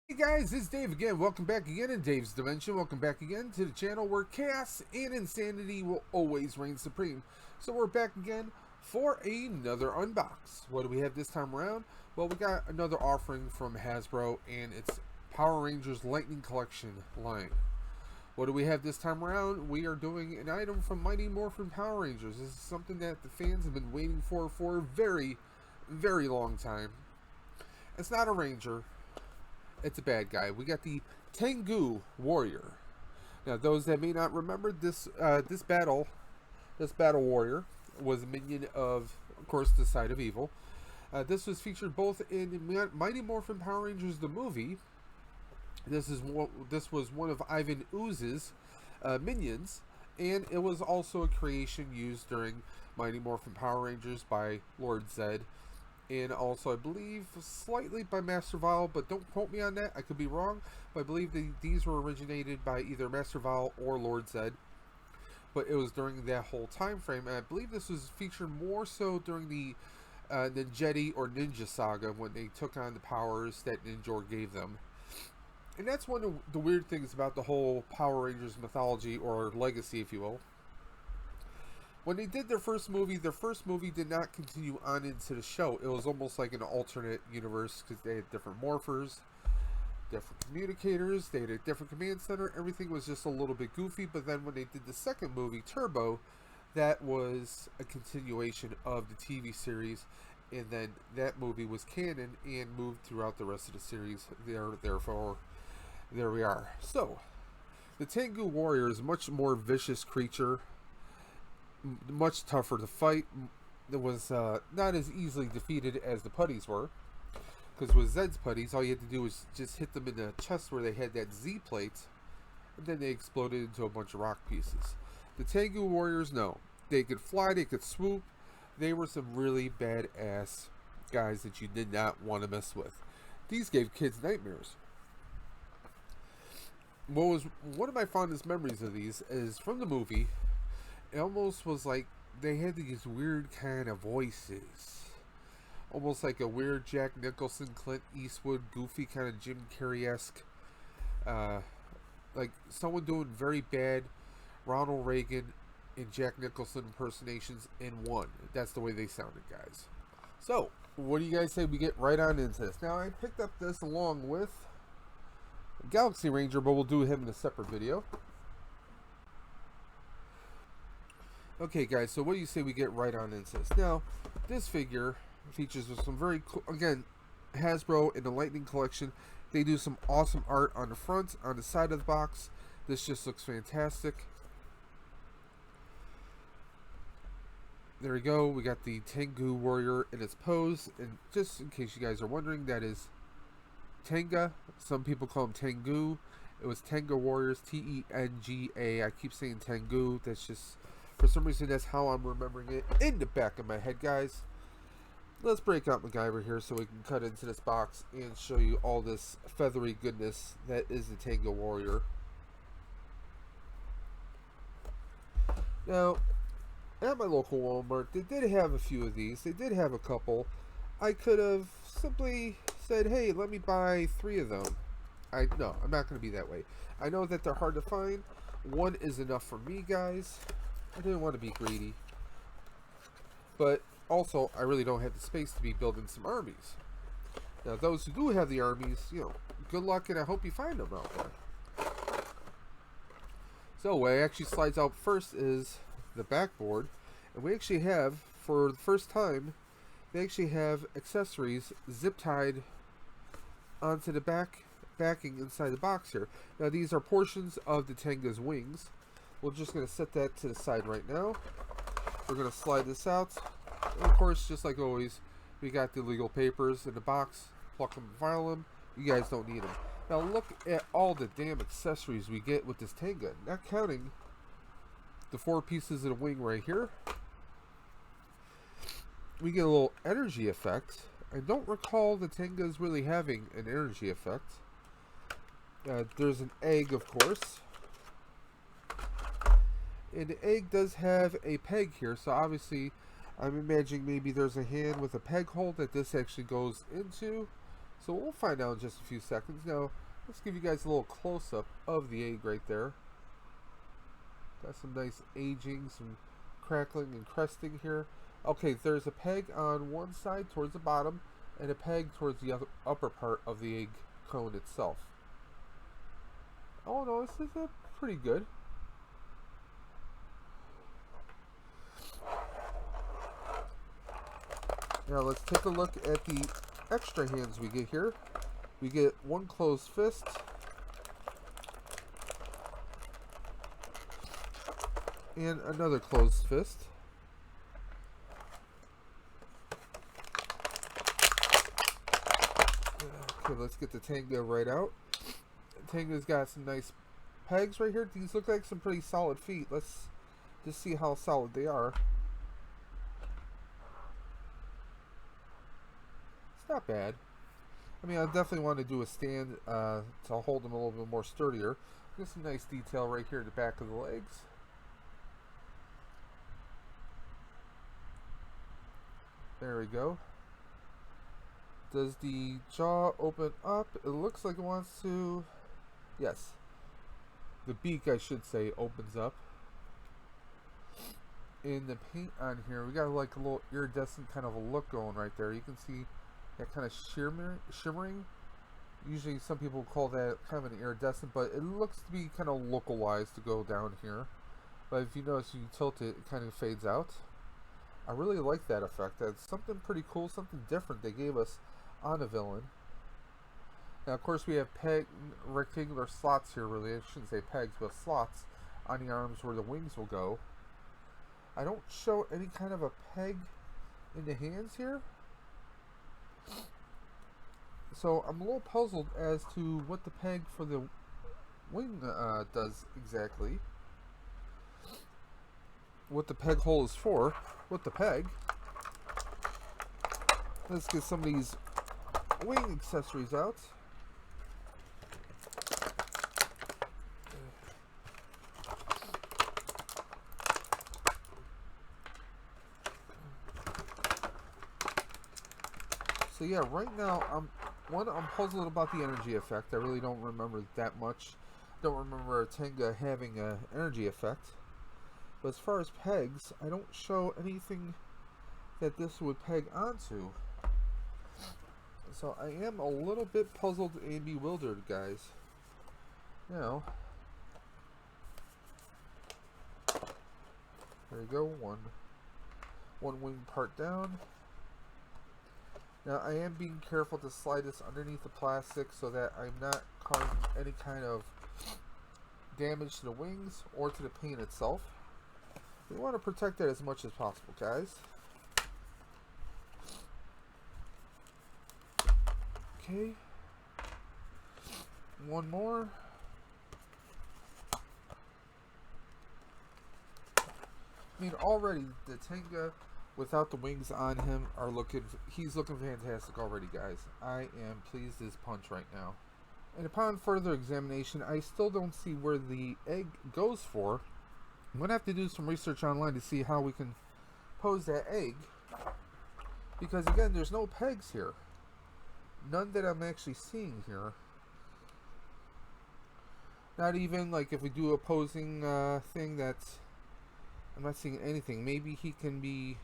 Hey guys, it's Dave again. Welcome back again in Dave's Dimension. Welcome back again to the channel where chaos and insanity will always reign supreme. So we're back again for another unbox. What do we have this time around? Well, we got another offering from Hasbro and it's Power Rangers Lightning Collection line. What do we have this time around? We are doing an item from Mighty Morphin Power Rangers. This is something that the fans have been waiting for a very, very long time. It's not a Ranger. It's a bad guy. We got the Tengu Warrior. Now, those that may not remember, this battle warrior was a minion of course, the side of evil. This was featured both in Mighty Morphin Power Rangers the movie. This was one of Ivan Ooze's minions, and it was also a creation used during Mighty Morphin Power Rangers by Lord Zed. And also, I believe, slightly by Master Vile, but don't quote me on that. I could be wrong. But I believe these were originated by either Master Vile or Lord Zed. But it was during that whole time frame. And I believe this was featured more so during the Ninjetti or Ninja Saga when they took on the powers that Ninjor gave them. And that's one of the weird things about the whole Power Rangers mythology, or legacy, if you will. When they did their first movie did not continue on into the show. It was almost like an alternate universe because they had different morphers, different communicators, they had a different command center. Everything was just a little bit goofy. But then when they did the second movie, Turbo, that was a continuation of the TV series. And then that movie was canon and moved throughout the rest of the series. Therefore, there we are. So, the Tengu Warrior is a much more vicious creature. Much tougher to fight. It was not as easily defeated as the putties were, because with Zed's putties, all you had to do was just hit them in the chest where they had that Z plate, and then they exploded into a bunch of rock pieces. The Tengu Warriors, no. They could fly, they could swoop. They were some really badass guys that you did not want to mess with. These gave kids nightmares. What was one of my fondest memories of these is from the movie. It almost was like they had these weird kind of voices. Almost like a weird Jack Nicholson, Clint Eastwood, goofy kind of Jim Carrey-esque. Like someone doing very bad Ronald Reagan and Jack Nicholson impersonations in one. That's the way they sounded, guys. So, what do you guys say we get right on into this? Now, I picked up this along with Galaxy Ranger, but we'll do him in a separate video. Okay, guys, so what do you say we get right on into this? Now, this figure features some very cool, again, Hasbro in the Lightning Collection. They do some awesome art on the front, on the side of the box. This just looks fantastic. There we go. We got the Tengu Warrior in its pose. And just in case you guys are wondering, that is Tenga. Some people call him Tengu. It was Tenga Warriors, T-E-N-G-A. I keep saying Tengu. That's just... for some reason, that's how I'm remembering it in the back of my head, guys. Let's break out MacGyver here so we can cut into this box and show you all this feathery goodness that is the Tengu Warrior. Now, at my local Walmart, they did have a few of these. They did have a couple. I could have simply said, hey, let me buy 3 of them. No, I'm not going to be that way. I know that they're hard to find. One is enough for me, guys. I didn't want to be greedy. But also, I really don't have the space to be building some armies. Now, those who do have the armies, you know, good luck and I hope you find them out there. So, what actually slides out first is the backboard. And we actually have, for the first time, they actually have accessories zip-tied onto the backing inside the box here. Now, these are portions of the Tenga's wings. We're just going to set that to the side right now. We're going to slide this out. And of course, just like always, we got the legal papers in the box. Pluck them and file them. You guys don't need them. Now look at all the damn accessories we get with this Tenga. Not counting the 4 pieces of the wing right here. We get a little energy effect. I don't recall the Tengas really having an energy effect. There's an egg, of course. And the egg does have a peg here, so obviously I'm imagining maybe there's a hand with a peg hole that this actually goes into. So we'll find out in just a few seconds. Now, let's give you guys a little close-up of the egg right there. Got some nice aging, some crackling and cresting here. Okay, there's a peg on one side towards the bottom and a peg towards the upper part of the egg cone itself. Oh no, this is pretty good. Now let's take a look at the extra hands we get here. We get one closed fist, and another closed fist. Okay, let's get the Tenga right out. Tenga's got some nice pegs right here. These look like some pretty solid feet. Let's just see how solid they are. It's not bad. I mean, I definitely want to do a stand to hold them a little bit more sturdier. Get some nice detail right here at the back of the legs. There we go. Does the jaw open up? It looks like it wants to. Yes. The beak, I should say, opens up. In the paint on here, we got like a little iridescent kind of a look going right there. You can see that kind of shimmering. Usually some people call that kind of an iridescent, but it looks to be kind of localized to go down here. But if you notice, you tilt it, it kind of fades out. I really like that effect. That's something pretty cool, something different they gave us on a villain. Now, of course, we have rectangular slots here, really. I shouldn't say pegs, but slots on the arms where the wings will go. I don't show any kind of a peg in the hands here. So I'm a little puzzled as to what the peg for the wing does exactly. What the peg hole is for. With the peg. Let's get some of these wing accessories out. So yeah, right now I'm puzzled about the energy effect. I really don't remember that much. Don't remember a Tenga having an energy effect. But as far as pegs, I don't show anything that this would peg onto. So I am a little bit puzzled and bewildered, guys. Now, there you go, one wing part down. Now I am being careful to slide this underneath the plastic so that I'm not causing any kind of damage to the wings or to the paint itself. We want to protect that as much as possible, guys. Okay. One more. I mean, already the Tenga without the wings on him he's looking fantastic already, guys. I am pleased as punch right now. And upon further examination, I still don't see where the egg goes for. I'm going to have to do some research online to see how we can pose that egg. Because again, there's no pegs here. None that I'm actually seeing here. Not even like if we do a posing thing that's... I'm not seeing anything. Maybe he can be...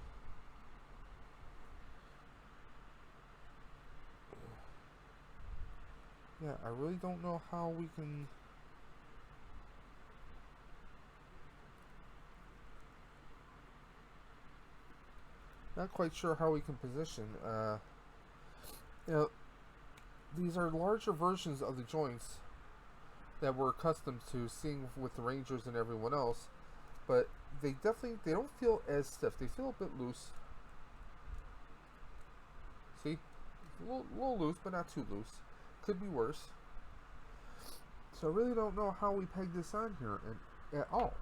Yeah, I really don't know how we can... Not quite sure how we can position. You know, these are larger versions of the joints that we're accustomed to seeing with the Rangers and everyone else, but they don't feel as stiff. They feel a bit loose. See, a little loose, but not too loose. Could be worse. So I really don't know how we peg this on here at all.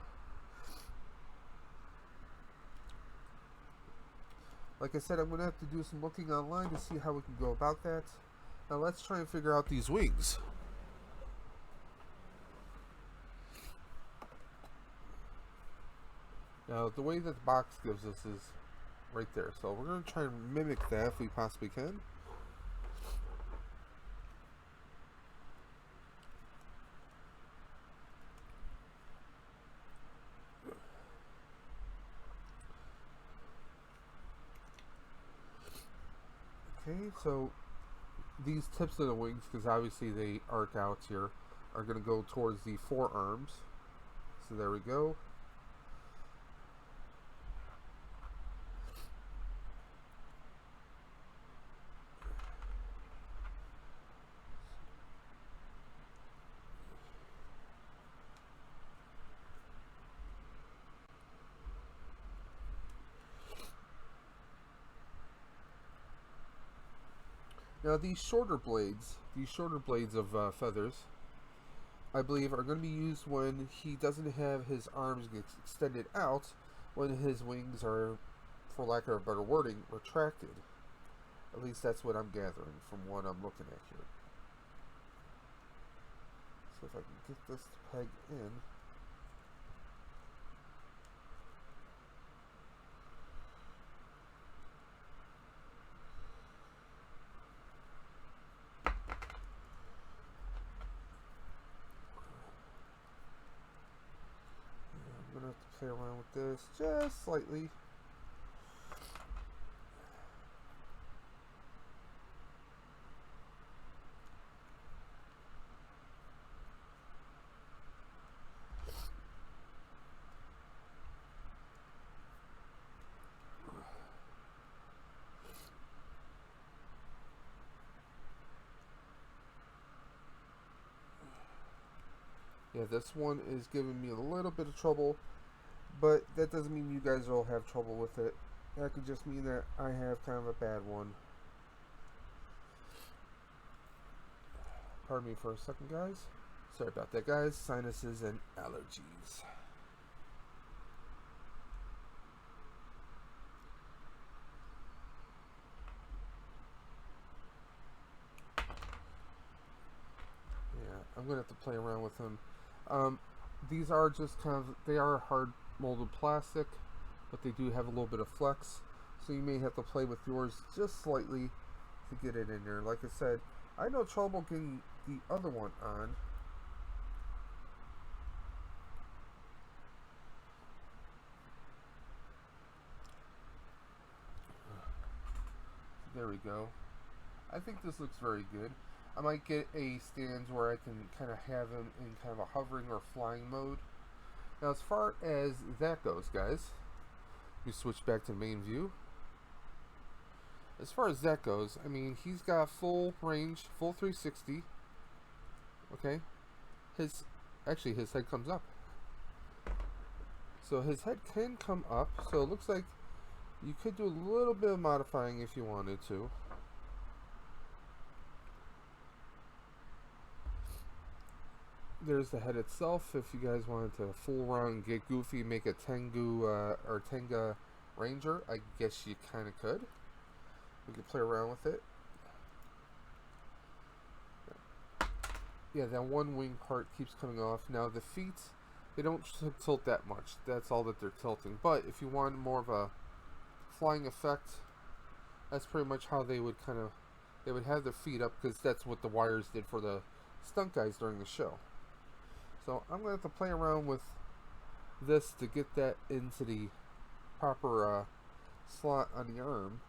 Like I said, I'm going to have to do some looking online to see how we can go about that. Now let's try and figure out these wings. Now the way that the box gives us is right there. So we're going to try and mimic that if we possibly can. Okay, so these tips of the wings, because obviously they arc out here, are going to go towards the forearms. So there we go. Now these shorter blades of feathers, I believe, are going to be used when he doesn't have his arms get extended out, when his wings are, for lack of a better wording, retracted. At least that's what I'm gathering from what I'm looking at here. So if I can get this to peg in. I'm going to have to play around with this just slightly. Yeah, this one is giving me a little bit of trouble, but that doesn't mean you guys will have trouble with it. That could just mean that I have kind of a bad one. Pardon me for a second, guys. Sorry about that, guys. Sinuses and allergies. Yeah, I'm going to have to play around with them. These are just kind of, they are hard molded plastic, but they do have a little bit of flex. So you may have to play with yours just slightly to get it in there. Like I said, I had no trouble getting the other one on. There we go. I think this looks very good. I might get a stand where I can kind of have him in kind of a hovering or flying mode. Now as far as that goes, guys, we switch back to main view. As far as that goes, I mean, he's got full range, full 360. Okay, his head comes up. So his head can come up. So it looks like you could do a little bit of modifying if you wanted to. There's the head itself. If you guys wanted to fool around and get goofy, make a Tengu or Tenga Ranger, I guess you kind of could. We could play around with it. Yeah, that one wing part keeps coming off. Now the feet, they don't tilt that much. That's all that they're tilting. But if you want more of a flying effect, that's pretty much how they would they would have their feet up, because that's what the wires did for the stunt guys during the show. So I'm going to have to play around with this to get that into the proper slot on the arm.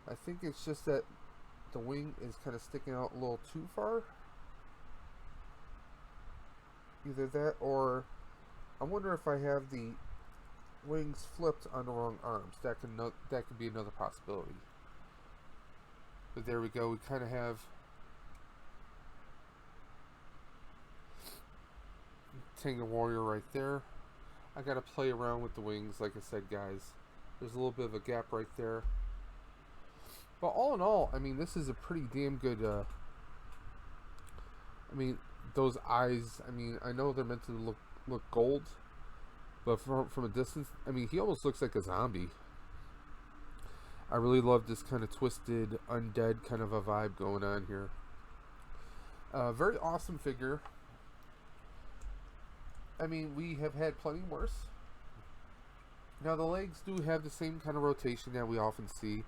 I think it's just that the wing is kind of sticking out a little too far. Either that, or I wonder if I have the wings flipped on the wrong arms. That could be another possibility. But there we go. We kind of have Tengu Warrior right there. I gotta play around with the wings, like I said, guys. There's a little bit of a gap right there. But all in all, I mean, this is a pretty damn good, I mean, those eyes, I mean, I know they're meant to look gold, but from a distance, I mean, he almost looks like a zombie. I really love this kind of twisted, undead kind of a vibe going on here. Very awesome figure. I mean, we have had plenty worse. Now, the legs do have the same kind of rotation that we often see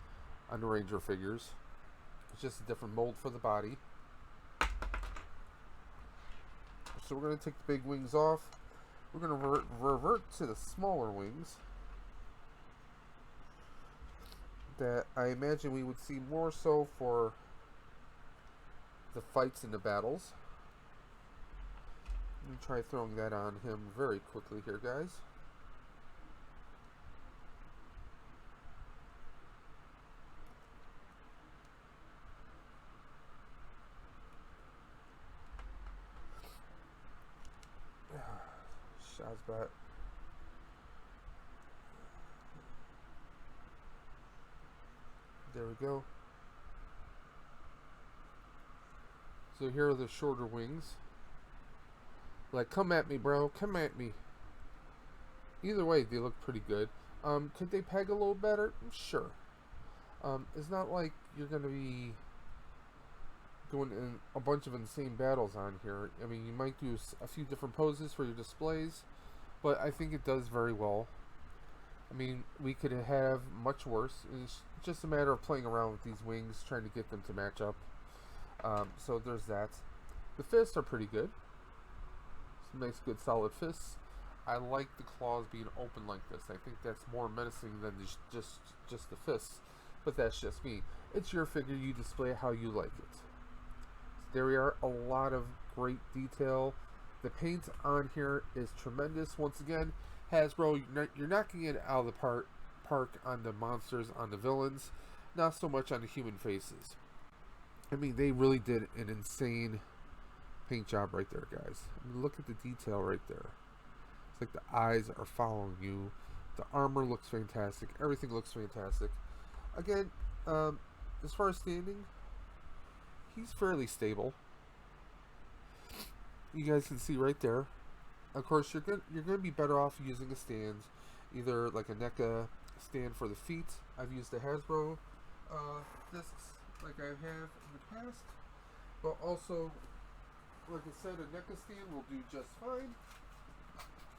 on the Ranger figures. It's just a different mold for the body. So we're going to take the big wings off. We're going to revert to the smaller wings. that I imagine we would see more so for the fights and the battles. Let me try throwing that on him very quickly here, guys. Shazbat. There we go. So here are the shorter wings. Like, come at me, bro. Come at me. Either way, they look pretty good. Could they peg a little better? Sure. It's not like you're going to be going in a bunch of insane battles on here. I mean, you might do a few different poses for your displays, but I think it does very well. I mean, we could have much worse. It's just a matter of playing around with these wings, trying to get them to match up. So there's that. The fists are pretty good. Some nice, good, solid fists. I like the claws being open like this. I think that's more menacing than just the fists. But that's just me. It's your figure. You display it how you like it. So there we are. A lot of great detail. The paint on here is tremendous. Once again, Hasbro, you're knocking it out of the park on the monsters, on the villains. Not so much on the human faces. I mean, they really did an insane paint job right there, guys. I mean, look at the detail right there. It's like the eyes are following you. The armor looks fantastic. Everything looks fantastic. Again, as far as standing, he's fairly stable. You guys can see right there. Of course, you're gonna be better off using a stand, either like a NECA stand for the feet. I've used the Hasbro discs like I have in the past, but also, like I said, a NECA stand will do just fine.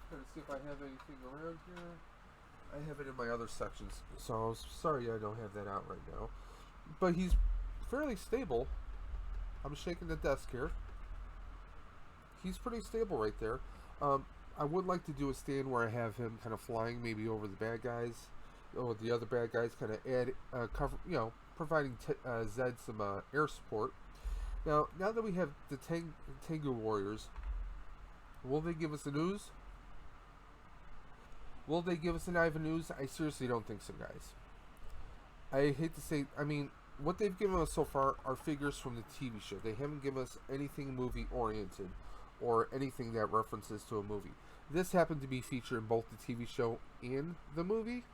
Trying to see if I have anything around here. I have it in my other sections, so I'm sorry I don't have that out right now. But he's fairly stable. I'm shaking the desk here. He's pretty stable right there. I would like to do a stand where I have him kind of flying maybe over the bad guys, or the other bad guys, kind of add cover, providing Zed some air support. Now that we have the Tengu Warriors, will they give us a news? Will they give us an Ivan news? I seriously don't think so, guys. I hate to say, I mean, what they've given us so far are figures from the TV show. They haven't given us anything movie-oriented or anything that references to a movie. This happened to be featured in both the TV show and the movie,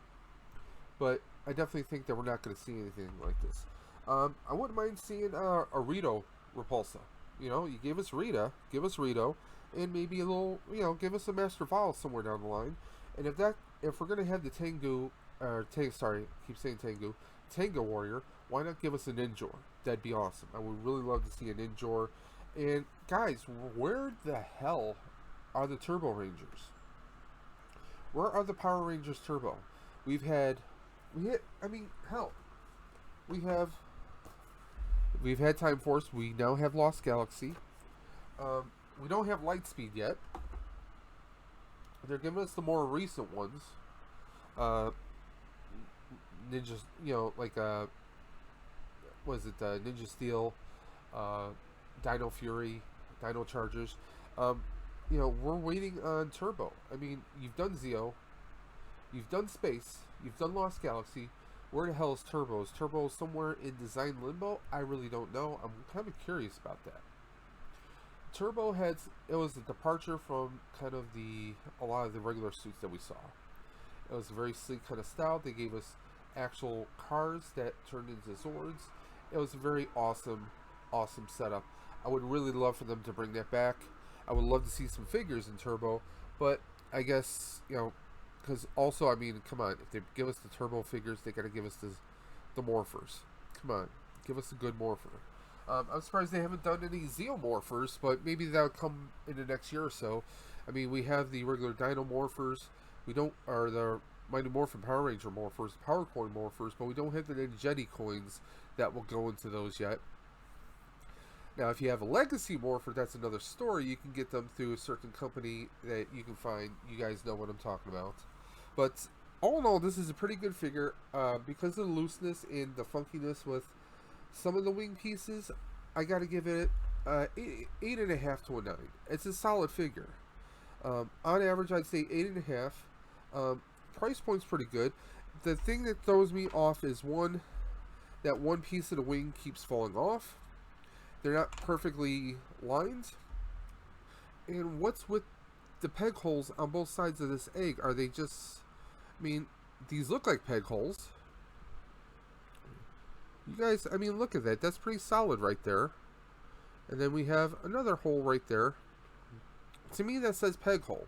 but I definitely think that we're not going to see anything like this. I wouldn't mind seeing a Rito Repulsa. You gave us Rita, give us Rito, and maybe a little, give us a Master Vowel somewhere down the line. And if we're gonna have the Tengu Warrior, why not give us an Ninjor? That'd be awesome. I would really love to see an Ninjor. And guys, where the hell are the Turbo Rangers? Where are the Power Rangers Turbo? We've had Time Force. We now have Lost Galaxy. We don't have Lightspeed yet. They're giving us the more recent ones. Ninjas, Ninja Steel, Dino Fury, Dino Chargers. We're waiting on Turbo. I mean, you've done Zeo, you've done Space, you've done Lost Galaxy. Where the hell is Turbo? Is Turbo somewhere in design limbo? I really don't know. I'm kind of curious about that. Turbo it was a departure from kind of a lot of the regular suits that we saw. It was a very sleek kind of style. They gave us actual cars that turned into swords. It was a very awesome setup. I would really love for them to bring that back. I would love to see some figures in Turbo, but I guess, because also, I mean, come on, if they give us the Turbo figures, they gotta give us the Morphers. Come on, give us a good Morpher. I'm surprised they haven't done any Zeo Morphers, but maybe that'll come in the next year or so. I mean, we have the regular Dino Morphers. We don't, or the Mighty Morphin Power Ranger Morphers, Power Coin Morphers, but we don't have the Ninjetti coins that will go into those yet. Now, if you have a Legacy Morpher, that's another story. You can get them through a certain company that you can find. You guys know what I'm talking about. But all in all, this is a pretty good figure. Because of the looseness and the funkiness with some of the wing pieces, I gotta give it 8.5 to a 9. It's a solid figure. On average, I'd say 8.5. Price point's pretty good. The thing that throws me off is that one piece of the wing keeps falling off. They're not perfectly lined. And what's with the peg holes on both sides of this egg? Are they just... I mean, these look like peg holes. You guys, I mean, look at that. That's pretty solid right there. And then we have another hole right there. To me, that says peg hole.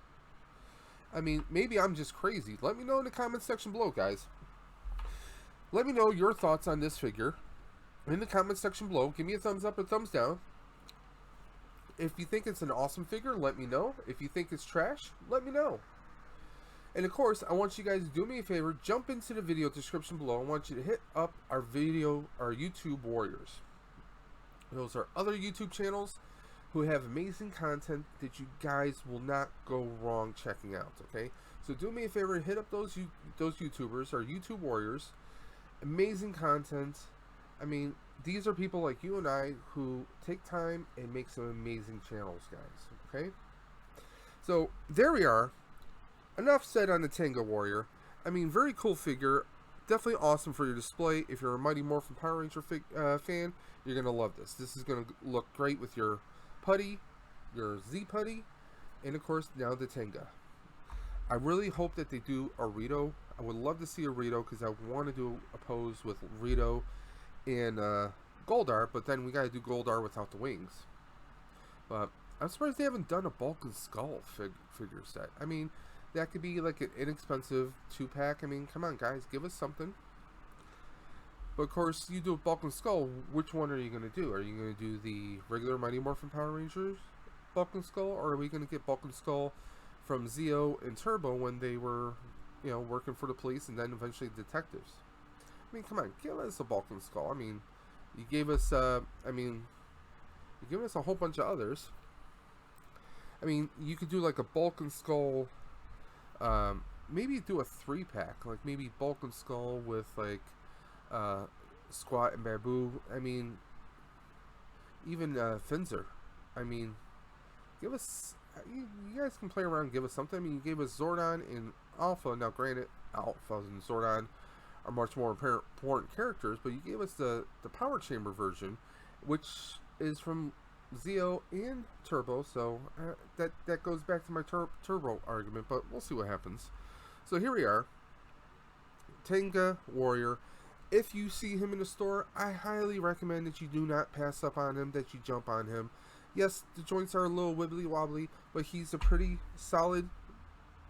I mean, maybe I'm just crazy. Let me know in the comment section below, guys. Let me know your thoughts on this figure in the comment section below. Give me a thumbs up or thumbs down. If you think it's an awesome figure, let me know. If you think it's trash, let me know. And of course, I want you guys to do me a favor. Jump into the video description below. I want you to hit up our YouTube Warriors. Those are other YouTube channels who have amazing content that you guys will not go wrong checking out, okay? So do me a favor, hit up those YouTubers, our YouTube Warriors. Amazing content. I mean, these are people like you and I who take time and make some amazing channels, guys, okay? So, there we are. Enough said on the Tengu Warrior. I mean, very cool figure. Definitely awesome for your display. If you're a Mighty Morphin Power Ranger fan, you're going to love this. This is going to look great with your putty, your Z putty, and of course now the Tenga. I really hope that they do a Rito. I would love to see a Rito because I want to do a pose with Rito and Goldar, but then we got to do Goldar without the wings. But I'm surprised they haven't done a Bulk and Skull figure set. I mean, that could be like an inexpensive 2-pack. I mean, come on guys, give us something. But of course, you do a Bulk and Skull, which one are you going to do? Are you going to do the regular Mighty Morphin Power Rangers Bulk and Skull, or are we going to get Bulk and Skull from Zeo and Turbo when they were, you know, working for the police and then eventually detectives? I mean, come on, give us a Bulk and Skull. I mean, you gave us, you gave us a whole bunch of others. I mean, you could do like a Bulk and Skull, maybe do a 3-pack, like maybe Bulk and Skull with like, Squat and Babu. I mean, even Finzer. I mean, give us. You guys can play around and give us something. I mean, you gave us Zordon and Alpha. Now, granted, Alpha and Zordon are much more important characters, but you gave us the Power Chamber version, which is from Zeo and Turbo. So that goes back to my Turbo argument, but we'll see what happens. So here we are, Tengu Warrior. If you see him in the store, I highly recommend that you do not pass up on him, that you jump on him. Yes, the joints are a little wibbly wobbly, but he's a pretty solid,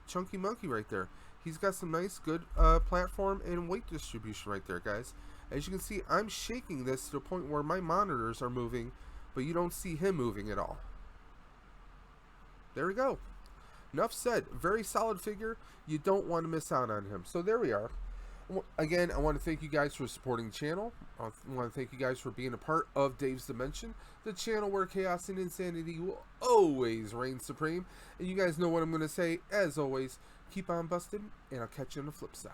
chunky monkey right there. He's got some nice, good platform and weight distribution right there, guys. As you can see, I'm shaking this to the point where my monitors are moving, but you don't see him moving at all. There we go. Enough said. Very solid figure. You don't want to miss out on him. So there we are. Again, I want to thank you guys for supporting the channel. I want to thank you guys for being a part of Dave's Dimension, the channel where chaos and insanity will always reign supreme. And you guys know what I'm going to say. As always, keep on busting, and I'll catch you on the flip side.